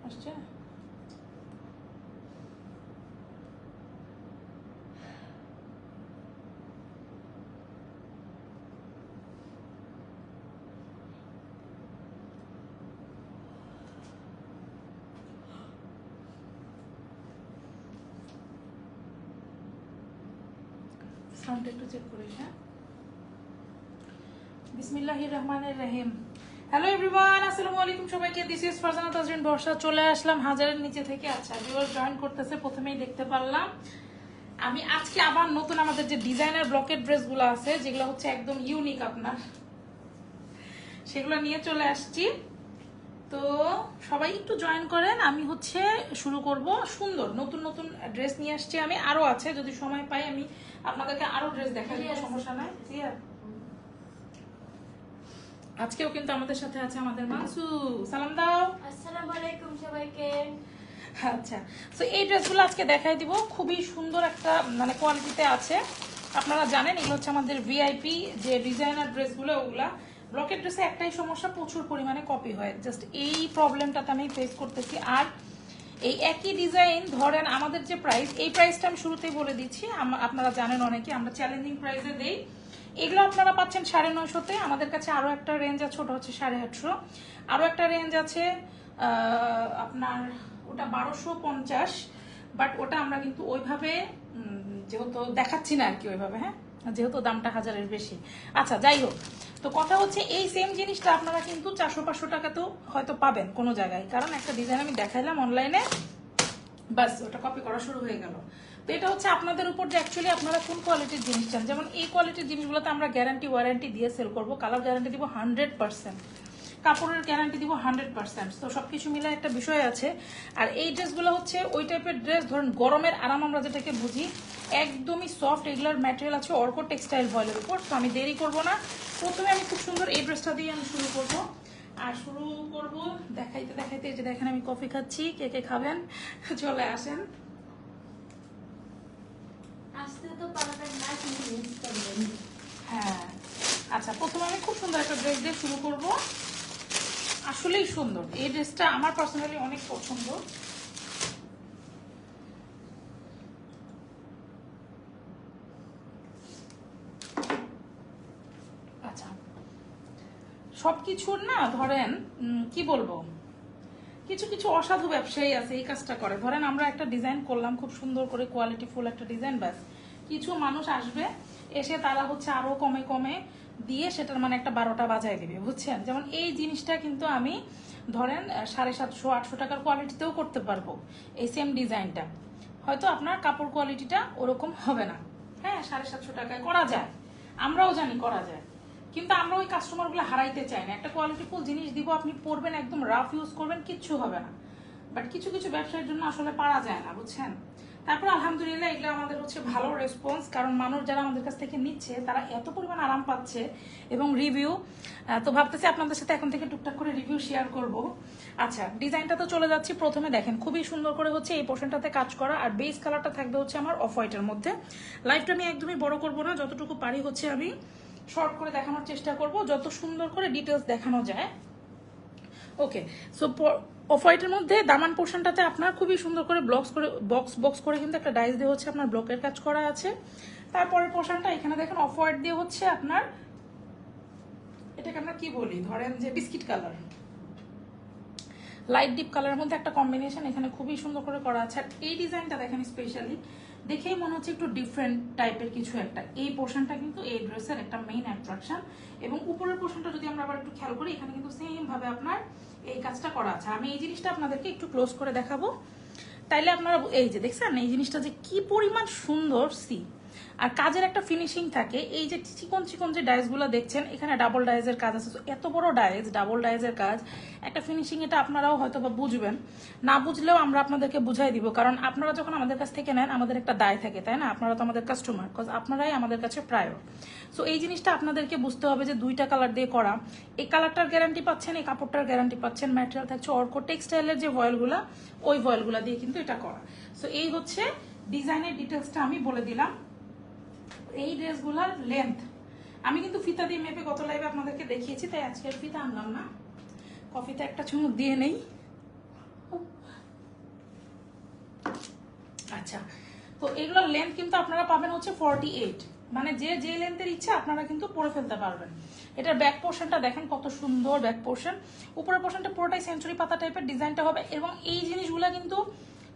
আসছে সাউন্ডটা একটু চেক করিস। হ্যাঁ, বিসমিল্লাহির রহমানির রহিম। হ্যালো এভরিওয়ান, আসসালামু আলাইকুম সবাইকে। দিস ইজ ফারজানা তাজরিন বর্ষা। চলে আসলাম হাজারের নিচে থেকে। আচ্ছা, ভিউয়ার জয়েন করতেছে, প্রথমেই দেখতে পারলাম। আমি আজকে আবার নতুন আমাদের যে ডিজাইনার ব্লকের ড্রেসগুলো আছে, যেগুলো হচ্ছে একদম ইউনিক আপনার, সেগুলো নিয়ে চলে আসছি। তো সবাই একটু জয়েন করেন। আমি হচ্ছে শুরু করব। সুন্দর নতুন নতুন ড্রেস নিয়ে আসছি আমি, আরো আছে, যদি সময় পাই আমি আপনাদেরকে আরো ড্রেস দেখাই, সমস্যা নাই। আজকেও কিন্তু আমাদের সাথে আছে আমাদের মানসু। সালাম দাও। আসসালামু আলাইকুম সবাইকে। আচ্ছা, তো এই ড্রেসগুলো আজকে দেখাই দিব। খুবই সুন্দর একটা মানে কোয়ালিটিতে আছে। আপনারা জানেন এগুলো হচ্ছে আমাদের ভিআইপি যে ডিজাইনার ড্রেসগুলো, ওগুলা ব্লকের ড্রেসে একটাই সমস্যা, প্রচুর পরিমাণে কপি হয়। জাস্ট এই প্রবলেমটাতে আমি ফেস করতেছি। আর এই একই ডিজাইন ধরেন আমাদের যে প্রাইস, এই প্রাইসটা আমি শুরুতেই বলে দিচ্ছি, আপনারা জানেন অনেকে আমরা চ্যালেঞ্জিং প্রাইসে দেই। এগুলো আপনারা পাচ্ছেন 950-তে। আমাদের কাছে আরো একটা রেঞ্জ আছে, ওটা হচ্ছে 850। আরো একটা রেঞ্জ আছে আপনার, ওটা 1250, বাট ওটা আমরা কিন্তু ওইভাবে যেহেতু দেখাচ্ছি না আর কি ওইভাবে, হ্যাঁ, যেহেতু দামটা হাজারের বেশি। আচ্ছা, যাই হোক, তো কথা হচ্ছে এই সেম জিনিসটা আপনারা কিন্তু 400-500 টাকাতেও হয়তো পাবেন কোনো জায়গায়, কারণ একটা ডিজাইন আমি দেখাইলাম অনলাইনে, বাস ওটা কপি করা শুরু হয়ে গেল। তো এটা হচ্ছে আপনাদের উপর যে অ্যাকচুয়ালি আপনারা কোন কোয়ালিটির জিনিস চান। যেমন এই কোয়ালিটির জিনিসগুলোতে আমরা গ্যারান্টি ওয়ারেন্টি দিয়ে সেল করবো। কালার গ্যারান্টি দিব 100%, কাপড়ের গ্যারান্টি দিব 100%। তো সবকিছু মিলে একটা বিষয় আছে। আর এই ড্রেসগুলো হচ্ছে ওই টাইপের ড্রেস, ধরুন গরমের আরাম আমরা যেটাকে বুঝি, একদমই সফট। এগুলোর ম্যাটেরিয়াল আছে অর্কো টেক্সটাইল ভয়েলের উপর। তো আমি দেরি করব না, প্রথমে আমি খুব সুন্দর এই ড্রেসটা দিয়ে আমি শুরু করব। আর শুরু করব দেখাইতে দেখাইতে। এই যে দেখেন আমি কফি খাচ্ছি, কে কে খাবেন চলে আসেন। আসতে তো পারবেন না, কিন্তু মিস করবেন। হ্যাঁ, আচ্ছা, প্রথমে আমি খুব সুন্দর একটা ড্রেস দিয়ে শুরু করব। আসলেই সুন্দর এই ড্রেসটা, আমার পার্সোনালি অনেক পছন্দ। আচ্ছা, সবকিছুর না ধরেন কি বলবো, কিছু কিছু অসাধু ব্যবসায়ী আছে এই কাজটা করে। ধরেন আমরা একটা ডিজাইন করলাম খুব সুন্দর করে, কোয়ালিটি ফুল একটা ডিজাইন, ব্যাস কিছু মানুষ আসবে, এসে তারা হচ্ছে আরো কমে কমে দিয়ে সেটার মানে একটা 12টা বাজায় দিবে, বুঝছেন। যেমন এই জিনিসটা কিন্তু আমি ধরেন 750-800 টাকার কোয়ালিটিতেও করতে পারবো। এই সেম ডিজাইনটা হয়তো আপনার কাপড় কোয়ালিটিটা ওরকম হবে না, হ্যাঁ, 750 টাকায় করা যায়, আমরাও জানি করা যায়, কিন্তু আমরা ওই কাস্টমারগুলো হারাইতে চাই না। একটা কোয়ালিটিফুল জিনিস দিব, আপনি পরবেন, একদম রাফ ইউজ করবেন, কিচ্ছু হবে না। বাট কিছু কিছু ব্যবসায়ের জন্য আসলে পারা যায় না, বুঝছেন। তারপর আলহামদুলিল্লাহ এগুলো আমাদের হচ্ছে ভালো রেসপন্স, কারণ মানুষ যারা আমাদের কাছ থেকে নিচ্ছে তারা এত পরিমাণ আরাম পাচ্ছে এবং রিভিউ। তো ভাবতেছি আপনাদের সাথে এখন থেকে টুকটাক করে রিভিউ শেয়ার করব। আচ্ছা, ডিজাইনটা তো চলে যাচ্ছি। প্রথমে দেখেন খুবই সুন্দর করে হচ্ছে এই পোর্শনটাতে কাজ করা, আর বেস কালারটা থাকবে হচ্ছে আমার অফ হোয়াইটের মধ্যে। লাইফটা আমি একদমই বড় করবো না, যতটুকু পারি হচ্ছে আমি শর্ট করে দেখানোর চেষ্টা করব, যত সুন্দর করে ডিটেলস দেখানো যায়। ওকে, সো অফ হোয়াইটের মধ্যে দামান পোর্শনটাতে আপনার খুবই সুন্দর করে বক্স করে কিন্তু একটা ডাইস দিয়ে হচ্ছে আপনার ব্লকের কাজ করা আছে। তারপরের পোর্শনটা এখানে দেখেন অফ হোয়াইট দিয়ে হচ্ছে আপনার, এটাকে আমরা কি বলি, ধরেন যে বিস্কিট কালার, লাইট ডিপ কালারের মধ্যে একটা কম্বিনেশন এখানে খুবই সুন্দর করে করা আছে। আর এই ডিজাইনটা দেখেন স্পেশালি দেখেই মনে হচ্ছে একটু ডিফারেন্ট টাইপের কিছু একটা। এই পোর্শনটা কিন্তু এই ড্রেসের একটা মেইন অ্যাট্রাকশন। এবং উপরের পোর্শনটা যদি আমরা আবার একটু খেয়াল করি, এখানে কিন্তু সেম ভাবে আপনার এই কাজটা করা আছে। আমি এই জিনিসটা আপনাদেরকে একটু ক্লোজ করে দেখাবো, তাইলে আপনারা এই যে দেখছেন এই জিনিসটা যে কি পরিমাণ সুন্দর, সি আর কাজের একটা ফিনিশিং থাকে। এই যে চিকন চিকন যে ডাইসগুলো দেখছেন, এখানে ডাবল ডাইজের কাজ আছে। এত বড় ডাইজ, ডাবল ডাইজের কাজ, একটা ফিনিশিং, এটা আপনারাও হয়তো বা বুঝবেন, না বুঝলেও আমরা আপনাদেরকে বুঝাই দিব, কারণ আপনারা যখন আমাদের কাছ থেকে নেন আমাদের একটা দায় থাকে, তাই না। আপনারা তো আমাদের কাস্টমার, বিকজ আপনারাই আমাদের কাছে প্রায়। সো এই জিনিসটা আপনাদেরকে বুঝতে হবে যে দুইটা কালার দিয়ে করা। এই কালারটার গ্যারান্টি পাচ্ছেন, এই কাপড়টার গ্যারান্টি পাচ্ছেন। ম্যাটেরিয়াল থাকছে অর্কো টেক্সটাইলের যে ভয়েলগুলা, ওই ভয়েলগুলা দিয়ে কিন্তু এটা করা। সো এই হচ্ছে ডিজাইনের ডিটেলসটা আমি বলে দিলাম। এই ড্রেসগুলার লেন্থ আমি কিন্তু ফিতা দিয়ে মেপে গত লাইভে আপনাদেরকে দেখিয়েছি, তাই আজকে ফিতা আনলাম না। কফিতে একটা চুমুক দিয়ে নেই। আচ্ছা, তো এগুলোর লেন্থ কিন্তু আপনারা পাবেন হচ্ছে 48, মানে যে যে লেন্থের ইচ্ছা আপনারা কিন্তু পরে ফেলতে পারবেন। এটার ব্যাক পোর্শনটা দেখেন কত সুন্দর ব্যাক পোর্শন, উপরের পোর্শনটা পুরোটাই সেঞ্চুরি পাতা টাইপের ডিজাইনটা হবে, এবং এই জিনিসগুলো কিন্তু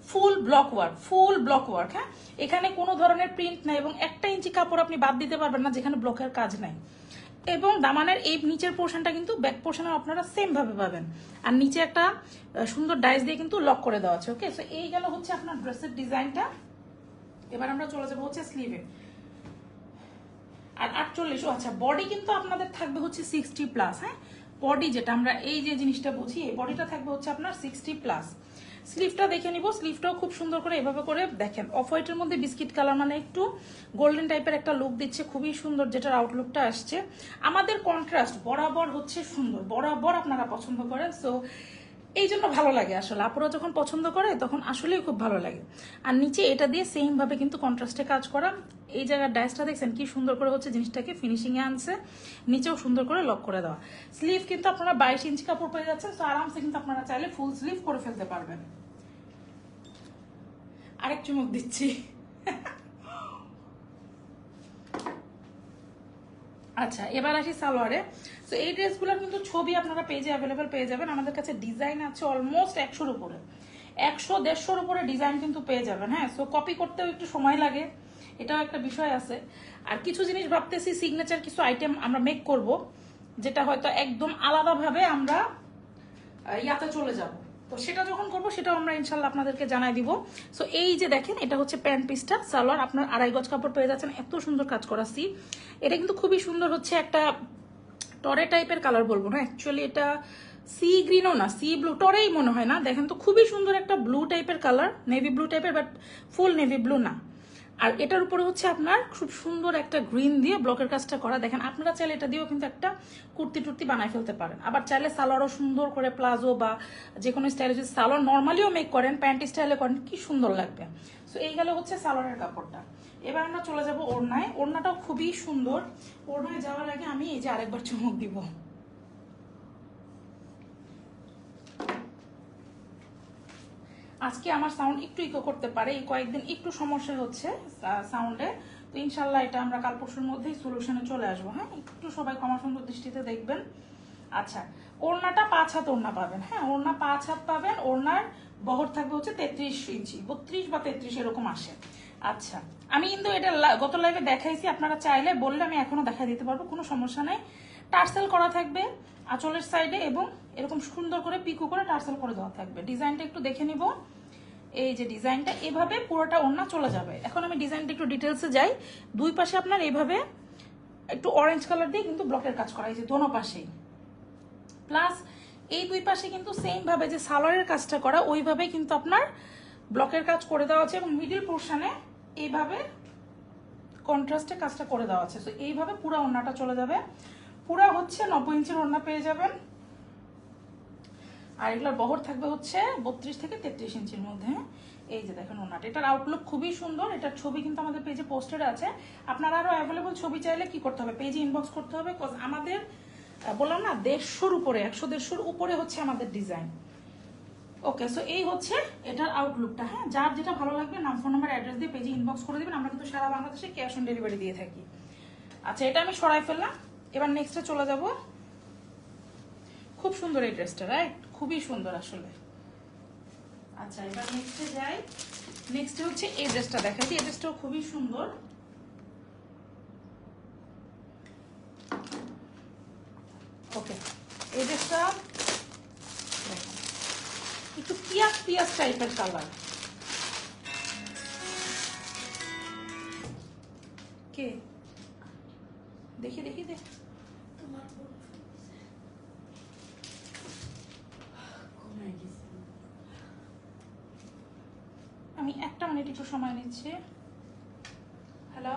ফুল ব্লক ওয়ার্ক, হ্যাঁ, এখানে কোনো ধরনের প্রিন্ট নাই, এবং 1 ইঞ্চি কাপড় আপনি বাদ দিতে পারবেন না যেখানে ব্লকের কাজ নাই। এবং দামানের এই নিচের পোর্শনটা কিন্তু ব্যাক পোর্শনে আপনারা সেম ভাবে পাবেন, আর নিচে একটা সুন্দর ডাইস দিয়ে কিন্তু লক করে দেওয়া আছে। ওকে, সো এই গেল হচ্ছে আপনার ড্রেসের ডিজাইনটা। এবার আমরা চলে যাবো হচ্ছে স্লিভে। আর 48, আচ্ছা, বডি কিন্তু আপনাদের থাকবে হচ্ছে 60+, হ্যাঁ, বডি যেটা আমরা এই যে জিনিসটা বুঝি, এই বডিটা থাকবে হচ্ছে আপনার 60+। স্লিভটা দেখে নিব, স্লিভটাও খুব সুন্দর করে এভাবে করে দেখেন, অফ হোয়াইটের মধ্যে বিস্কিট কালার, মানে একটু গোল্ডেন টাইপের একটা লুক দিচ্ছে, খুবই সুন্দর যেটার আউটলুকটা আসছে। আমাদের কন্ট্রাস্ট বরাবর হচ্ছে সুন্দর, বরাবর আপনারা পছন্দ করেন, সো এই জন্য ভালো লাগে আসলে, আপুরা যখন পছন্দ করে তখন আসলেই খুব ভালো লাগে। আর নিচে এটা দিয়ে সেম ভাবে কিন্তু কন্ট্রাস্টে কাজ করা, এই জায়গার ডাইসটা দেখছেন কি সুন্দর করে হচ্ছে জিনিসটাকে ফিনিশিং এ আনছে, নিচেও সুন্দর করে লক করে দেওয়া। স্লিভ কিন্তু আপনারা 22 ইঞ্চি কাপড় পেয়ে যাচ্ছেন, তো আরামসে কিন্তু আপনারা চাইলে ফুল স্লিভ করে ফেলতে পারবেন। আরেক চুমুক দিচ্ছি। আচ্ছা, এবার আসি সালোয়ারে। তো এই ড্রেসগুলোর কিন্তু ছবি আপনারা পেজে অ্যাভেলেবেল পেয়ে যাবেন, আমাদের কাছে ডিজাইন আছে অলমোস্ট 100-র উপরে, 100-150-র উপরে ডিজাইন কিন্তু পেয়ে যাবেন। হ্যাঁ, সো কপি করতেও একটু সময় লাগে, এটাও একটা বিষয় আছে। আর কিছু জিনিস ভাবতেছি সিগনেচার কিছু আইটেম আমরা মেক করব, যেটা হয়তো একদম আলাদাভাবে আমরা ইয়াতে চলে যাব, তো সেটা যখন করবো সেটাও আমরা ইনশাল্লাহ আপনাদেরকে জানাই দিব। সো এই যে দেখেন, এটা হচ্ছে প্যান্ট পিসটা, সালোয়ার আপনার 2.5 গজ কাপড় পেয়ে যাচ্ছেন, এত সুন্দর কাজ করা সি, এটা কিন্তু খুবই সুন্দর হচ্ছে একটা টরে টাইপের কালার বলবো না, অ্যাকচুয়ালি এটা সি গ্রিনও না, সি ব্লু, টরেই মনে হয় না, দেখেন তো খুবই সুন্দর একটা ব্লু টাইপের কালার, নেভি ব্লু টাইপের, বাট ফুল নেভি ব্লু না। আর এটার উপরে হচ্ছে আপনার খুব সুন্দর একটা গ্রিন দিয়ে ব্লকের কাজটা করা, দেখেন আপনারা চাইলে এটা দিয়েও কিন্তু একটা কুর্তি টুর্তি বানায় ফেলতে পারেন, আবার চাইলে সালোয়ারও সুন্দর করে প্লাজো বা যে কোনো স্টাইলে যদি সালোয়ার নর্মালিও মেক করেন, প্যান্ট স্টাইলে করেন, কি সুন্দর লাগবে। সো এই গেল হচ্ছে সালোয়ারের কাপড়টা। এবার আমরা চলে যাব ওড়নায়, ওড়নাটাও খুবই সুন্দর। ওড়নায় যাওয়ার আগে আমি এই যে আরেকবার চুমুক দিব। আজকে আমার সাউন্ড একটু ইকো করতে পারে, এই কয়েকদিন একটু সমস্যা হচ্ছে সাউন্ডে, তো ইনশাল্লাহ এটা আমরা কাল পরশুর মধ্যেই সলিউশনে চলে আসবো। হ্যাঁ, একটু সবাই ক্ষমা সুন্দর দৃষ্টিতে দেখবেন। আচ্ছা, ওড়নাটা 5 হাত ওড়না পাবেন, হ্যাঁ, ওড়না 5 হাত পাবেন, ওড়নার বহর থাকবে হচ্ছে 33 ইঞ্চি, 32 বা 33 এরকম আসে। আচ্ছা, আমি কিন্তু এটা গত লাইভে দেখাইছি, আপনারা চাইলে বললে আমি এখনো দেখা দিতে পারবো, কোনো সমস্যা নেই। টার্সেল করা থাকবে আঁচলের সাইডে, এবং এরকম সুন্দর করে পিকো করে টার্সেল করে দেওয়া থাকবে। ডিজাইনটা একটু দেখে নিব, এই যে ডিজাইনটা এভাবে পুরোটা ওড়না চলে যাবে। এখন আমি ডিজাইনটা একটু ডিটেলসে যাই। দুই পাশে আপনার এইভাবে একটু অরেঞ্জ কালার দিয়ে কিন্তু ব্লকের কাজ করা, এই যে দোনো পাশেই, প্লাস এই দুই পাশে কিন্তু সেম ভাবে যে সালোয়ারের কাজটা করা ওইভাবে কিন্তু আপনার ব্লকের কাজ করে দেওয়া আছে, এবং মিডিল পোর্শনে এইভাবে কন্ট্রাস্টে কাজটা করে দেওয়া আছে। তো এইভাবে পুরো ওড়নাটা চলে যাবে, পুরো হচ্ছে 90 ইঞ্চির ওড়না পেয়ে যাবেন। আর এগুলোর বহর থাকবে হচ্ছে 32 থেকে 33 ইঞ্চির মধ্যে। এই যে দেখেন ওড়নাটা, এটার আউটলুক খুবই সুন্দর, এটার ছবি কিন্তু আমাদের পেজে পোস্টেড আছে। আপনারা আরো অ্যাভেলেবল ছবি চাইলে কি করতে হবে, পেজে ইনবক্স করতে হবে, কজ আমাদের বললাম না 150-র উপরে, 100-150-র উপরে হচ্ছে আমাদের ডিজাইন। ওকে, সো এই হচ্ছে এটার আউটলুকটা। হ্যাঁ, যার যেটা ভালো লাগবে নাম, ফোন নাম্বার, অ্যাড্রেস দিয়ে পেজে ইনবক্স করে দিবেন, আমরা কিন্তু সারা বাংলাদেশে ক্যাশ অন ডেলিভারি দিয়ে থাকি। আচ্ছা, এটা আমি সরাই ফেললাম, এবার নেক্সটে চলে যাব। খুব সুন্দর এই ড্রেসটা, রাইট, খুবই সুন্দর আসলে। আচ্ছা, এবার নেক্সটে যাই। নেক্সটে হচ্ছে এই ড্রেসটা দেখাই দিই, এই ড্রেসটাও খুবই সুন্দর। ওকে, এই ড্রেসটা একটু পিয়াজ পিয়াজ টাইপের কালার। কে দেখি দেখি দেখ, তোমার আমি 1 মিনিট একটু সময় নিচ্ছি। হ্যালো,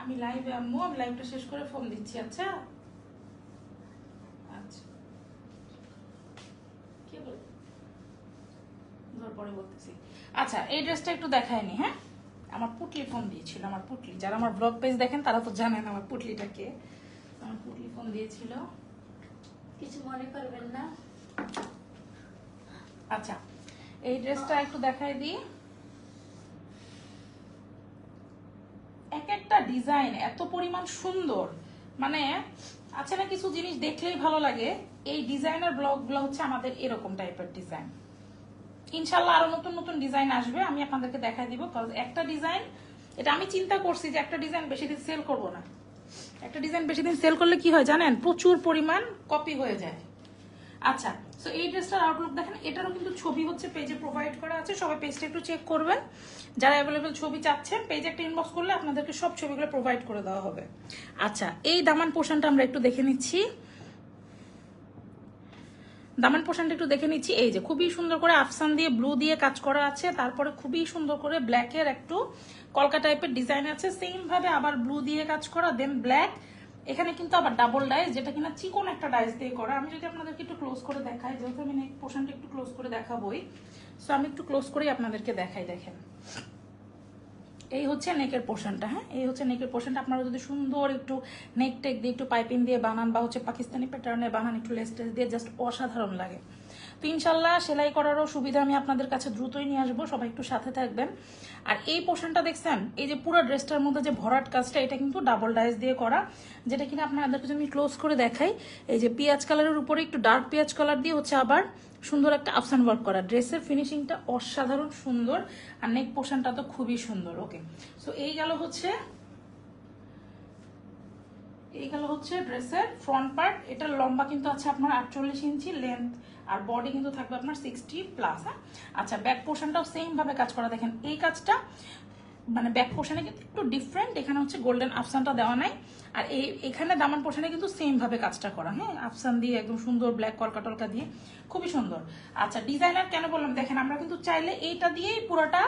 আমি লাইভে আম্মু, আমি লাইভটা শেষ করে ফোন দিচ্ছি। আচ্ছা আচ্ছা, কি বল ধর পরে বলতেছি। আচ্ছা, এই ড্রেসটা একটু দেখায়নি। হ্যাঁ, আমার পুটলি ফোন দিয়েছিল, আমার পুটলি, যারা আমার ব্লগ পেজ দেখেন তারা তো জানেন আমার পুটলিটাকে, আমার পুটলি ফোন দিয়েছিল। কিছু মনে করবেন না। আচ্ছা, এই ড্রেসটা একটু দেখাই দিই। এক একটা ডিজাইন এত পরিমাণ সুন্দর, মানে আছে না কিছু জিনিস দেখলেই ভালো লাগে। এই ডিজাইনার ব্লগগুলো হচ্ছে আমাদের এরকম টাইপের ডিজাইন। ইনশাল্লাহ আরো নতুন নতুন ডিজাইন আসবে, আমি আপনাদেরকে দেখাই দিব। কারণ একটা ডিজাইন, এটা আমি চিন্তা করছি যে একটা ডিজাইন বেশি দিন সেল করবো না। একটা ডিজাইন বেশি দিন সেল করলে কি হয় জানেন, প্রচুর পরিমাণ কপি হয়ে যায়। আচ্ছা, সো এই ড্রেসটার আউটলুক দেখেন। এটারও কিন্তু ছবি হচ্ছে পেজে প্রোভাইড করা আছে, সবাই পেজটা একটু চেক করবেন। যারা অ্যাভেলেবেল ছবি চাচ্ছেন পেজে একটা ইনবক্স করলে আপনাদেরকে সব ছবিগুলো প্রোভাইড করে দেওয়া হবে। আচ্ছা, এই দামান পোর্শনটা আমরা একটু দেখে নিচ্ছি। দামান পোর্শনটা একটু দেখে নিচ্ছি। এই যে খুবই সুন্দর করে আফসান দিয়ে ব্লু দিয়ে কাজ করা আছে, তারপরে খুবই সুন্দর করে ব্ল্যাকের একটু কলকা টাইপের ডিজাইন আছে, সেম ভাবে আবার ব্লু দিয়ে কাজ করা, দেন ব্ল্যাক। এখানে কিন্তু আবার ডাবল ডাইস, যেটা কিনা চিকন একটা ডাইস দিয়ে করা। আমি যদি আপনাদেরকে একটু ক্লোজ করে দেখাই, যেহেতু আমি নেক পোর্শনটা একটু ক্লোজ করে দেখাবোই, সো আমি একটু ক্লোজ করেই আপনাদেরকে দেখাই। দেখেন, এই হচ্ছে নেকের পোর্শনটা। হ্যাঁ, এই হচ্ছে নেকের পোর্শনটা। আপনারা যদি সুন্দর একটু নেক টেক দিয়ে একটু পাইপিং দিয়ে বানান, বা হচ্ছে পাকিস্তানি প্যাটার্নে বানান, একটু লেস টেস দিয়ে, জাস্ট অসাধারণ লাগে। তো ইনশাল্লাহ সেলাই করারও সুবিধা আমি আপনাদের কাছে দ্রুতই নিয়ে আসবো, সবাই একটু সাথে থাকবেন। আর এই পোর্শনটা দেখছেন, এই যে পুরো ড্রেসটার মধ্যে যে ভরাট কাজটা, এটা কিন্তু ডাবল ডাইস দিয়ে করা, যেটা কিনা আপনাদেরকে যদি আমি ক্লোজ করে দেখাই, এই যে পেঁয়াজ কালারের উপরে একটু ডার্ক পেঁয়াজ কালার দিয়ে হচ্ছে আবার সুন্দর একটা আফসান ওয়ার্ক করা। ড্রেসের ফিনিশিংটা অসাধারণ সুন্দর, আর নেক পোর্শনটা তো খুবই সুন্দর। ওকে, সো এই গেল হচ্ছে ড্রেসের ফ্রন্ট পার্ট। এটার লম্বা কিন্তু আছে আপনার 48 ইঞ্চি লেন্থ, আর বডি কিন্তু থাকবে আপনার 60+। হ্যাঁ, আচ্ছা, ব্যাক পোর্শনটাও সেম ভাবে কাজ করা। দেখেন এই কাজটা মানে ব্যাক পোর্শনে কিন্তু একটু ডিফারেন্ট, এখানে হচ্ছে গোল্ডেন আফসানটা দেওয়া নাই। আর এখানে দামান পোর্শনে কিন্তু সেম ভাবে কাজটা করা। হ্যাঁ, আফসান দিয়ে একদম সুন্দর ব্ল্যাক কলকা টলকা দিয়ে, খুবই সুন্দর। আচ্ছা, ডিজাইনার কেন বললাম, দেখেন আমরা কিন্তু চাইলে এইটা দিয়েই পুরোটা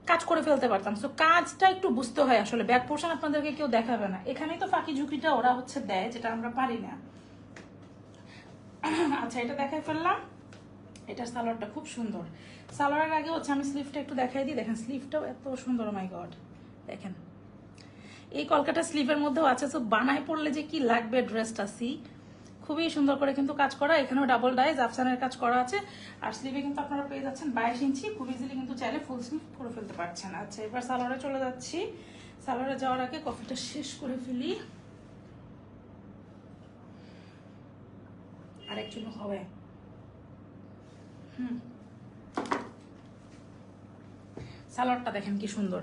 কাজ করে ফেলতে পারতাম। সো কাজটা একটু বুঝতে হয় আসলে, ব্যাক পোর্শন আপনাদেরকে কেউ দেখাবে না। এখানেই তো ফাঁকি ঝুঁকিটা ওরা হচ্ছে দেয়, যেটা আমরা পারি না। আচ্ছা, এটা দেখাই ফেললাম। এটার সালোয়ারটা খুব সুন্দর। সালোয়ারের আগে হচ্ছে আমি স্লিভটা একটু দেখাই দিই। দেখেন স্লিভটাও এত সুন্দর, মাই গড। দেখেন এই কলকাতা স্লিভের মধ্যেও আছে, সো বানায় পড়লে যে কি লাগবে ড্রেসটা। সি, খুবই সুন্দর করে কিন্তু কাজ করা। এখানেও ডাবল ডাইজ আফসানের কাজ করা আছে, আর স্লিভে কিন্তু আপনারা পেয়ে যাচ্ছেন 22 ইঞ্চি। খুব ইজিলি কিন্তু চাইলে ফুল স্লিভ করে ফেলতে পারছেন। আচ্ছা, এবার সালোয়ারে চলে যাচ্ছি। সালোয়ারে যাওয়ার আগে কফিটা শেষ করে ফেলি, আর একচুয়ালি হবে। সালোয়ারটা দেখেন কি সুন্দর।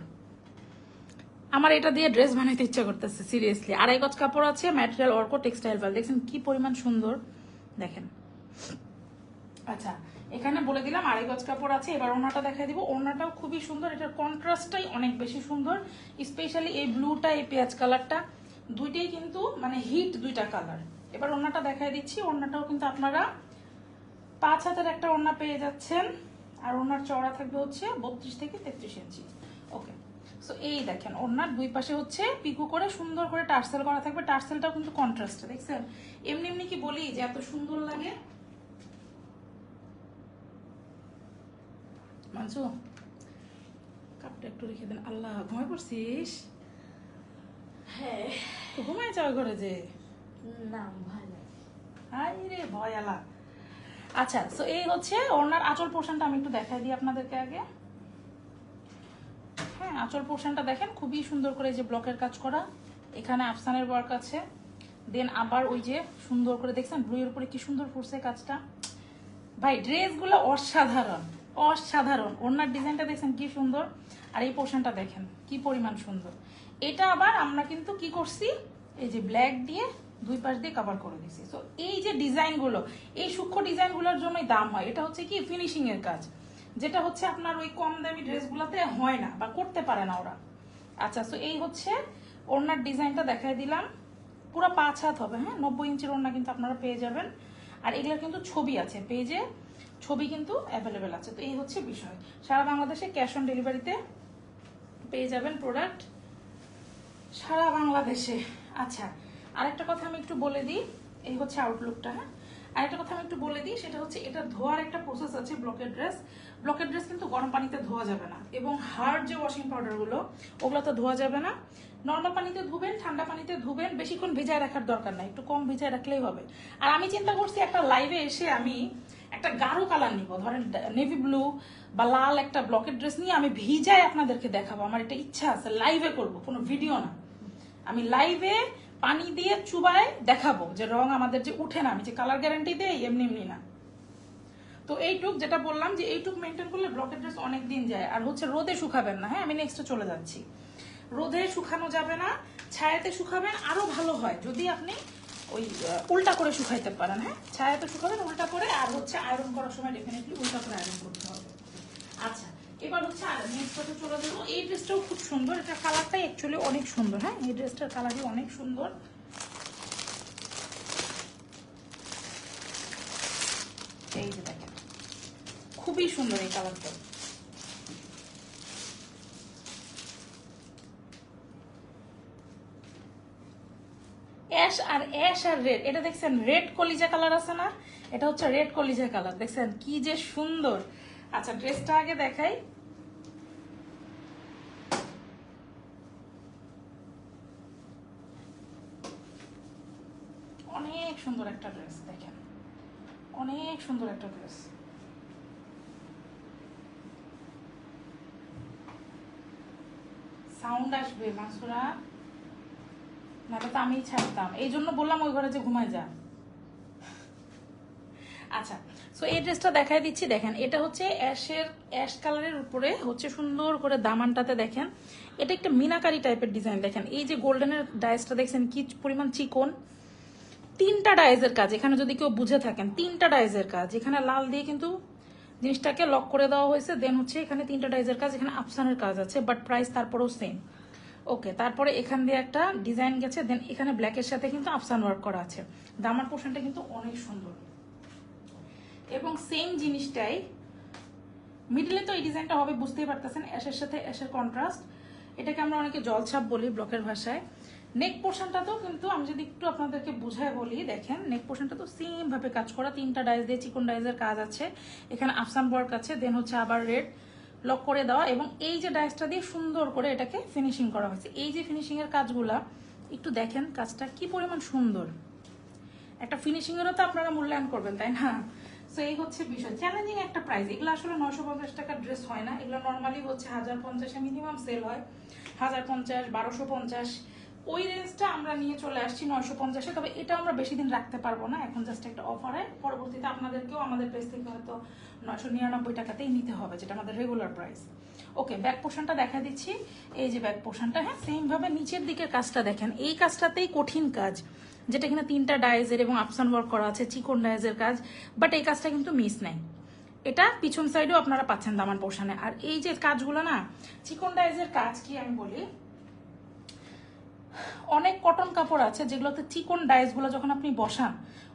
আমার এটা দিয়ে ড্রেস বানাইতে ইচ্ছা করতেছে সিরিয়াসলি। 2.5 গজ কাপড় আছে, ম্যাটেরিয়াল অর্কো টেক্সটাইল ফাইল। দেখছেন কি পরিমাণ সুন্দর, দেখেন। আচ্ছা, এখানে বলে দিলাম 2.5 গজ কাপড় আছে। এবার ওড়নাটা দেখাই দিব। ওড়নাটাও খুবই সুন্দর, এটার কন্ট্রাস্টটাই অনেক বেশি সুন্দর। স্পেশালি এই ব্লুটা, এই পেঁয়াজ কালারটা, দুইটাই কিন্তু মানে হিট দুইটা কালার। এবার ওড়নাটা দেখাই দিচ্ছি। ওড়নাটাও কিন্তু আপনারা 5 হাতের একটা ওড়না পেয়ে যাচ্ছেন, আর ওড়নার চওড়া থাকবে হচ্ছে 32 থেকে 33 ইঞ্চি। ওকে, সো এই দেখেন ওড়নার দুই পাশে হচ্ছে পিকো করে সুন্দর করে টার্সেল করা থাকবে। টার্সেলটাও কিন্তু কন্ট্রাস্টে, দেখছেন। এমনি এমনি কি বলি যে এত সুন্দর লাগে। মানছো, কাপটা একটু রেখে দেন। আল্লাহ, ঘুমায় পড়ছিস? হ্যাঁ, তো ঘুমায় যাওয়া ঘরে যে, না ভালো। হাই রে ভয় আলা। আচ্ছা, সো এই হচ্ছে ওড়নার আঁচল পোর্শনটা আমি একটু দেখাই দিই আপনাদেরকে আগে। হ্যাঁ, আঁচল পোর্শনটা দেখেন খুবই সুন্দর করে যে ব্লকের কাজ করা, এখানে আফসানের ওয়ার্ক আছে। দেন আবার ওই যে সুন্দর করে দেখছেন ব্লুয়ের উপরে কি সুন্দর ফুটছে কাজটা। ভাই ড্রেসগুলো অসাধারণ অসাধারণ। ওড়নার ডিজাইনটা দেখছেন কি সুন্দর, আর এই পোর্শনটা দেখেন কি পরিমাণ সুন্দর। এটা আবার আমরা কিন্তু কি করছি, এই যে ব্ল্যাক দিয়ে দুই পাশ দিয়ে কভার করে দিছি। তো এই যে ডিজাইনগুলো, এই সূক্ষ্ম ডিজাইনগুলোর জন্যই দাম হয়। এটা হচ্ছে কি ফিনিশিং এর কাজ, যেটা হচ্ছে আপনার ওই কম দামি ড্রেসগুলোতে হয় না বা করতে পারে না ওরা। আচ্ছা, তো এই হচ্ছে ওড়নার ডিজাইনটা দেখাই দিলাম। পুরো 5 হাত হবে। হ্যাঁ, 90 ইঞ্চির ওড়না কিন্তু আপনারা পেয়ে যাবেন। আর এগুলোর কিন্তু ছবি আছে, পেজে ছবি কিন্তু অ্যাভেলেবেল আছে। তো এই হচ্ছে বিষয়। সারা বাংলাদেশে ক্যাশ অন ডেলিভারিতে পেয়ে যাবেন প্রোডাক্ট, সারা বাংলাদেশে। আচ্ছা, আরেকটা কথা আমি একটু বলে দিই। এই হচ্ছে আউটলুকটা। হ্যাঁ, আরেকটা কথা আমি একটু বলে দিই, সেটা হচ্ছে এটা ধোয়ার একটা প্রসেস আছে। ব্লকের ড্রেস কিন্তু গরম পানিতে ধোয়া যাবে না, এবং হার্ড যে ওয়াশিং পাউডারগুলো ওগুলো তো ধোয়া যাবে না। নর্মাল পানিতে ধুবেন, ঠান্ডা পানিতে ধুবেন, বেশিক্ষণ ভিজায় রাখার দরকার নাই, একটু কম ভিজায় রাখলেই হবে। আর আমি চিন্তা করছি একটা লাইভে এসে আমি একটা গাঢ় কালার নিব, ধরেন নেভি ব্লু বা লাল একটা ব্লকের ড্রেস নিয়ে আমি ভিজায় আপনাদেরকে দেখাবো। আমার এটা ইচ্ছা আছে, লাইভে করব, কোনো ভিডিও না, আমি লাইভে পানি দিয়ে চুবায় দেখাবো যে রং আমাদের যে উঠে না, আমি যে কালার গ্যারান্টি দেই এমনি এমনি না। তো এইটুক যেটা বললাম যে এইটুক মেনটেন করলে ব্লকের ড্রেস অনেক দিন যায়। আর হচ্ছে রোদে শুকাবেন না, হ্যাঁ আমি নেক্সটে চলে যাচ্ছি। রোদে শুকানো যাবে না, ছায়াতে শুকাবেন আরো ভালো হয় যদি আপনি ওই উল্টা করে শুকাইতে পারেন। হ্যাঁ ছায়াতে শুকাবেন উল্টা করে, আর হচ্ছে আয়রন করার সময় ডেফিনেটলি উল্টা করে আয়রন করতে হবে। আচ্ছা এবার হচ্ছে আর নেক্সটে চলে যাবো। এই ড্রেসটাও খুব সুন্দর, এটা কালারটাই অ্যাকচুয়ালি অনেক সুন্দর। হ্যাঁ এই ড্রেসটার কালারই অনেক সুন্দর। এই যে দেখেন খুবই সুন্দর এই কালারটা। অ্যাশ আর রেড, এটা দেখছেন রেড কলিজা কালার আছে না, এটা হচ্ছে রেড কলিজা কালার, দেখছেন কি যে সুন্দর। আচ্ছা ড্রেসটা আগে দেখাই। অনেক সুন্দর একটা ড্রেস, দেখেন অনেক সুন্দর একটা ড্রেস। সাউন্ড আসবে মাসুরা, নাহলে তো আমি ছাড়তাম, এই জন্য বললাম ওই ঘরে যে ঘুমায় যা। আচ্ছা সো এই ড্রেসটা দেখাই দিচ্ছি, দেখেন এটা হচ্ছে অ্যাশ কালারের উপরে হচ্ছে সুন্দর করে দামানটাতে দেখেন এটা একটা মিনাকারি টাইপের ডিজাইন। দেখেন এই যে গোল্ডেনের ডাইসটা দেখছেন কি পরিমাণ চিকন, তিনটা ডাইজের কাজ এখানে, যদি কেউ বুঝে থাকেন তিনটা ডাইজের কাজ। এখানে লাল দিয়ে কিন্তু জিনিসটাকে লক করে দেওয়া হয়েছে, দেন হচ্ছে এখানে তিনটা ডাইজের কাজ, এখানে আফসানের কাজ আছে, বাট প্রাইস তারপরেও সেম। ওকে তারপরে এখান দিয়ে একটা ডিজাইন গেছে, দেন এখানে ব্ল্যাকের সাথে কিন্তু আফসান ওয়ার্ক করা আছে। দামার পোর্শনটা কিন্তু অনেক সুন্দর, এবং সেম জিনিসটাই মিডলে তো এই ডিজাইনটা হবে বুঝতেই পারতেছেন, অ্যাশের সাথে অ্যাশের কন্ট্রাস্ট, এটাকে আমরা অনেকে জলছাপ বলি ব্লকের ভাষায়। নেক পোর্শনটা তো কিন্তু আমি যদি একটু আপনাদেরকে বুঝায় বলি, দেখেন নেক পোর্শনটা তো সেম ভাবে কাজ করা, তিনটা ডাইস দিয়ে চিকন ডাইসের কাজ আছে, এখানে আফসান ওয়ার্ক আছে, দেন হচ্ছে আবার রেড লক করে দেওয়া, এবং এই যে ডাইসটা দিয়ে সুন্দর করে এটাকে ফিনিশিং করা হয়েছে। এই যে ফিনিশিং এর কাজগুলা একটু দেখেন, কাজটা কি পরিমাণ সুন্দর, একটা ফিনিশিং এরও তো আপনারা মূল্যায়ন করবেন তাই না। সো এই হচ্ছে বিষয়, চ্যালেঞ্জিং একটা প্রাইস। এগুলো আসলে 950 টাকার ড্রেস হয় না, এগুলো নর্মালি হচ্ছে 1050-এ মিনিমাম সেল হয়, 1050, 1250 ওই রেঞ্জটা আমরা নিয়ে চলে আসছি 950-এ। তবে এটা আমরা বেশি দিন রাখতে পারবো না, এখন জাস্ট একটা অফারে, পরবর্তীতে আপনাদেরকেও আমাদের পেজ থেকে হয়তো 999 টাকাতেই নিতে হবে, যেটা আমাদের রেগুলার প্রাইস। ওকে ব্যাক পোর্শনটা দেখা দিচ্ছি, এই যে ব্যাক পোর্শনটা, হ্যাঁ সেম ভাবে নিচের দিকের কাজটা দেখেন, এই কাজটাতেই কঠিন কাজ, যেটা কিনা তিনটা ডাইজের এবং আফসান ওয়ার্ক করা আছে, চিকন ডাইজের কাজ, বাট এই কাজটা কিন্তু মিস নাই। এটা পিছন সাইডেও আপনারা পাচ্ছেন দামান পোর্শনে। আর এই যে কাজগুলো না, চিকন ডাইজের কাজ কি আমি বলি, অনেক কটন কাপড় আছে যেগুলোতে চিকন ডাইসগুলো যখন আপনি বসান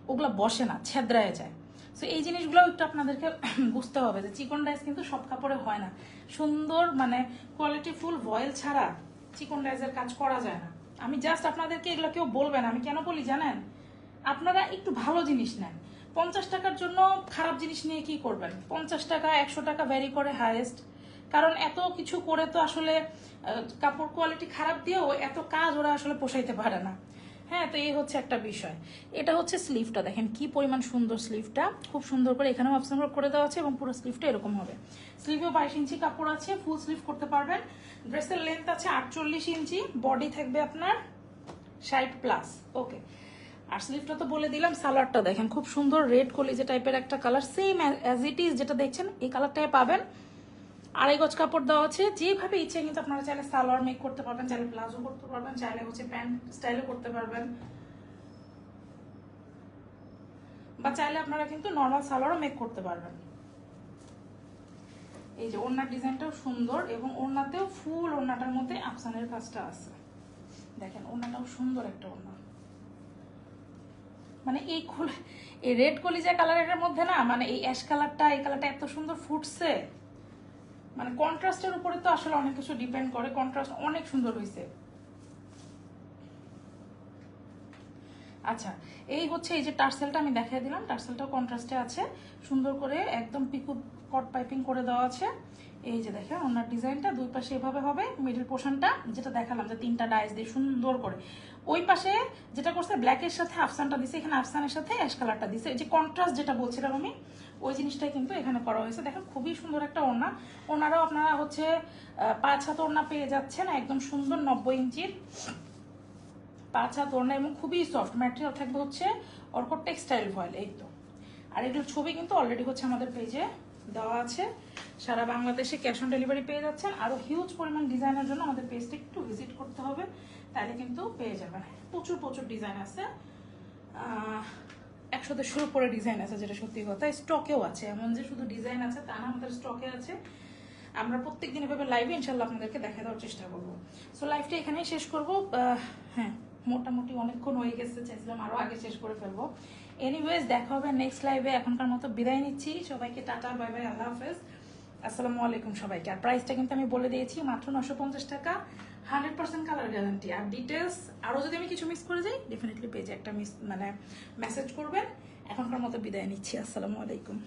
ওগুলো বসে না, ছেদ্রায় যায়। সো এই জিনিসগুলো একটু আপনাদেরকে বুঝতে হবে যে চিকন ডাইস কিন্তু সব কাপড়ে হয় না, সুন্দর মানে কোয়ালিটি ফুল ভয়েল ছাড়া চিকন ডাইসের কাজ করা যায় না। আমি জাস্ট আপনাদেরকে এগুলো কেউ বলবেন, আমি কেন বলি জানেন, আপনারা একটু ভালো জিনিস নেন। 50 টাকার জন্য খারাপ জিনিস নিয়ে কি করবেন, 50 টাকা 100 টাকা ভ্যারি করে হাইয়েস্ট, কারণ এত কিছু করে তো আসলে কাপড় কোয়ালিটি খারাপ দিয়েও এত কাজ ওরা আসলে পোষাইতে পারে না। হ্যাঁ তো এই হচ্ছে একটা বিষয়। এটা হচ্ছে স্লিভটা, দেখেন কি পরিমাণ সুন্দর, স্লিভটা খুব সুন্দর করে এখানেও অপশন করে দেওয়া আছে, এবং পুরো স্লিভটা এরকম হবে। স্লিভেও 22 ইঞ্চি কাপড় আছে, ফুল স্লিভ করতে পারবেন। ড্রেসের লেন্থ আছে 48 ইঞ্চি, বডি থাকবে আপনার 60+। ওকে আর স্লিভটা তো বলে দিলাম। সালোয়ারটা দেখেন খুব সুন্দর, রেড কলিজা টাইপের একটা colour, same as it is যেটা দেখছেন এই কালারটাই পাবেন। 2.5 গজ কাপড় দেওয়া আছে, যেভাবে ইচ্ছে কিন্তু আপনারা চাইলে সালোয়ার মেক করতে পারবেন, চাইলে প্লাজো করতে পারবেন, চাইলে হচ্ছে প্যান্ট স্টাইলও করতে পারবেন, বা চাইলে আপনারা কিন্তু নর্মাল সালোয়ারও মেক করতে পারবেন। এই যে ওড়নার ডিজাইনটাও সুন্দর, এবং ওড়নাতেও ফুল ওড়নাটার মধ্যে আফসানের কাজটা আছে, দেখেন ওড়নাটাও সুন্দর একটা ওড়না। মানে এই রেড কলিজা কালারের মধ্যে না, মানে এই অ্যাশ কালারটা, এই কালারটা এত সুন্দর ফুটছে, মানে কন্ট্রাস্টের উপরে তো আসলে অনেক কিছু ডিপেন্ড করে, কন্ট্রাস্ট অনেক সুন্দর হয়েছে। আচ্ছা এই হচ্ছে এই যে টার্সেলটা আমি দেখাই দিলাম, টার্সেলটাও কন্ট্রাস্টে আছে, সুন্দর করে একদম পিকু কট পাইপিং করে দেওয়া আছে। এই যে দেখেন ওনার ডিজাইনটা দুই পাশে এভাবে হবে, মিডল পোর্শনটা যেটা দেখালাম যে তিনটা ডাইস দিয়ে সুন্দর করে, ওই পাশে যেটা করছে ব্ল্যাকের সাথে আফসানটা দিছে, এখানে আফসানের সাথে অ্যাশ কালারটা দিছে, এই যে কন্ট্রাস্ট যেটা বলছিলাম আমি, ওই জিনিসটাই কিন্তু এখানে করা হয়েছে। দেখেন খুবই সুন্দর একটা ওড়না। ওড়নারাও আপনারা হচ্ছে 5 হাত ওড়না পেয়ে যাচ্ছেন, একদম সুন্দর 90 ইঞ্চির 5 হাত ওড়না এবং খুবই সফট ম্যাটেরিয়াল থাকবে হচ্ছে অর্কট টেক্সটাইল ফয়েল। এই তো, আর এগুলোর ছবি কিন্তু অলরেডি হচ্ছে আমাদের পেজে দেওয়া আছে। সারা বাংলাদেশে ক্যাশ অন ডেলিভারি পেয়ে যাচ্ছেন। আরও হিউজ পরিমাণ ডিজাইনের জন্য আমাদের পেজটা একটু ভিজিট করতে হবে, তাহলে কিন্তু পেয়ে যাবেন। প্রচুর প্রচুর ডিজাইন আছে, 100-150 উপরে ডিজাইন আছে, যেটা সত্যি কথা। স্টকেও আছে, এমন যে শুধু ডিজাইন আছে তা না, আমাদের স্টকে আছে। আমরা প্রত্যেকদিন এভাবে লাইভে ইনশাল্লাহ আপনাদেরকে দেখা দেওয়ার চেষ্টা করবো। সো লাইভটা এখানেই শেষ করবো। হ্যাঁ, মোটামুটি অনেকক্ষণ হয়ে গেছে, চাইছিলাম আরও আগে শেষ করে ফেলবো। এনিওয়েজ, দেখা হবে নেক্সট লাইভে। এখনকার মতো বিদায় নিচ্ছি সবাইকে, টাটা, বাই বাই, আল্লাহ হাফেজ, আসসালামু আলাইকুম সবাইকে। আর প্রাইসটা কিন্তু আমি বলে দিয়েছি, মাত্র 950 টাকা, 100% কালার গ্যারান্টি। আর ডিটেলস আরও যদি আমি কিছু মিস করে যাই, ডেফিনেটলি পেজে একটা মেসেজ করবেন। এখনকার মতো বিদায় নিচ্ছি, আসসালামু আলাইকুম।